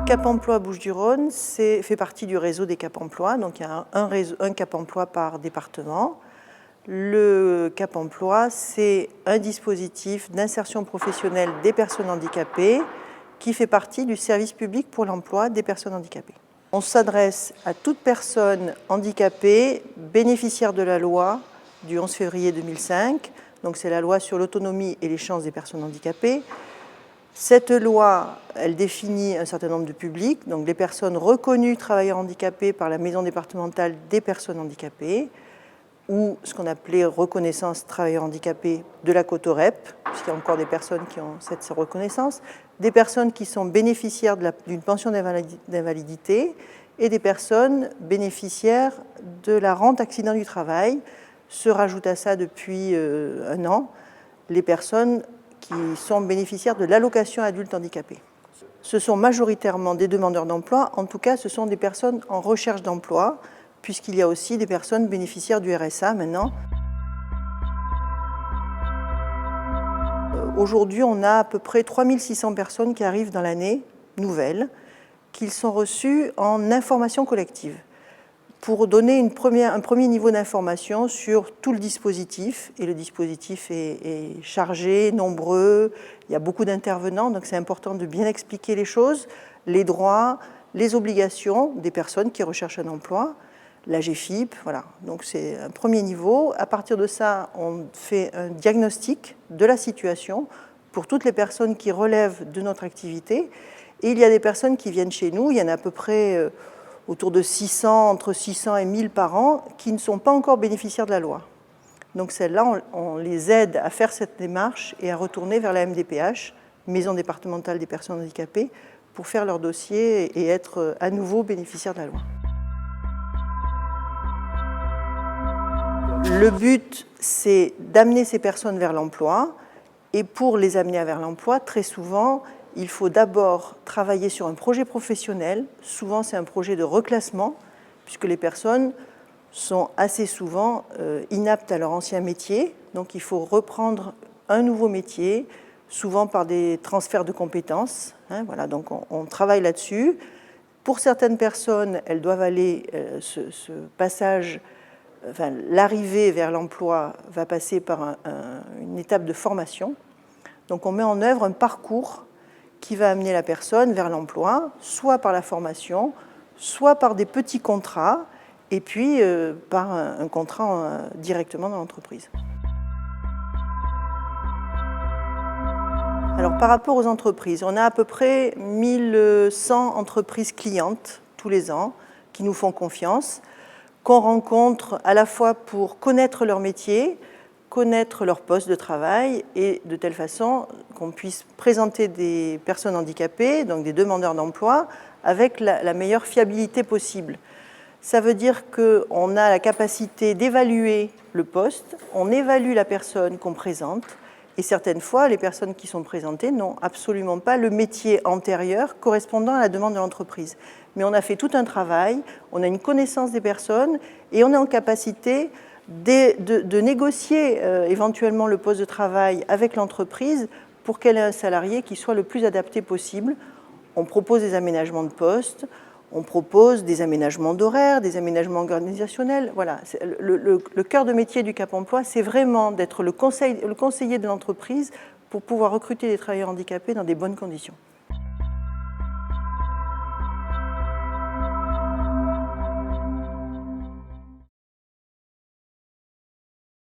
Cap Emploi Bouches-du-Rhône fait partie du réseau des Cap Emploi, donc il y a un Cap Emploi par département. Le Cap Emploi, c'est un dispositif d'insertion professionnelle des personnes handicapées qui fait partie du service public pour l'emploi des personnes handicapées. On s'adresse à toute personne handicapée bénéficiaire de la loi du 11 février 2005, donc c'est la loi sur l'autonomie et les chances des personnes handicapées. Cette loi, elle définit un certain nombre de publics, donc les personnes reconnues travailleurs handicapés par la Maison départementale des personnes handicapées, ou ce qu'on appelait reconnaissance travailleurs handicapés de la Cotorep, puisqu'il y a encore des personnes qui ont cette reconnaissance, des personnes qui sont bénéficiaires d'une pension d'invalidité et des personnes bénéficiaires de la rente accident du travail. Se rajoute à ça depuis un an les personnes qui sont bénéficiaires de l'allocation adulte handicapé. Ce sont majoritairement des demandeurs d'emploi, en tout cas ce sont des personnes en recherche d'emploi, puisqu'il y a aussi des personnes bénéficiaires du RSA maintenant. Aujourd'hui, on a à peu près 3600 personnes qui arrivent dans l'année nouvelle, qui sont reçues en information collective, pour donner un premier niveau d'information sur tout le dispositif. Et le dispositif est chargé, nombreux, il y a beaucoup d'intervenants, donc c'est important de bien expliquer les choses, les droits, les obligations des personnes qui recherchent un emploi, la GFIP, voilà. Donc c'est un premier niveau. À partir de ça, on fait un diagnostic de la situation pour toutes les personnes qui relèvent de notre activité. Et il y a des personnes qui viennent chez nous, il y en a à peu près autour de 600, entre 600 et 1000 par an, qui ne sont pas encore bénéficiaires de la loi. Donc celles-là, on les aide à faire cette démarche et à retourner vers la MDPH, Maison départementale des personnes handicapées, pour faire leur dossier et être à nouveau bénéficiaires de la loi. Le but, c'est d'amener ces personnes vers l'emploi. Et pour les amener vers l'emploi, très souvent, il faut d'abord travailler sur un projet professionnel. Souvent, c'est un projet de reclassement, puisque les personnes sont assez souvent inaptes à leur ancien métier. Donc, il faut reprendre un nouveau métier, souvent par des transferts de compétences. Voilà, donc on travaille là-dessus. Pour certaines personnes, elles doivent aller, ce passage, enfin, l'arrivée vers l'emploi va passer par une étape de formation. Donc, on met en œuvre un parcours qui va amener la personne vers l'emploi, soit par la formation, soit par des petits contrats, et puis par un contrat directement dans l'entreprise. Alors par rapport aux entreprises, on a à peu près 1100 entreprises clientes tous les ans qui nous font confiance, qu'on rencontre à la fois pour connaître leur métier, connaître leur poste de travail et de telle façon qu'on puisse présenter des personnes handicapées, donc des demandeurs d'emploi, avec la meilleure fiabilité possible. Ça veut dire qu'on a la capacité d'évaluer le poste, on évalue la personne qu'on présente, et certaines fois, les personnes qui sont présentées n'ont absolument pas le métier antérieur correspondant à la demande de l'entreprise. Mais on a fait tout un travail, on a une connaissance des personnes, et on est en capacité de négocier éventuellement le poste de travail avec l'entreprise pour qu'elle ait un salarié qui soit le plus adapté possible. On propose des aménagements de poste, on propose des aménagements d'horaire, des aménagements organisationnels. Voilà. Le cœur de métier du Cap Emploi, c'est vraiment d'être le conseiller de l'entreprise pour pouvoir recruter des travailleurs handicapés dans des bonnes conditions.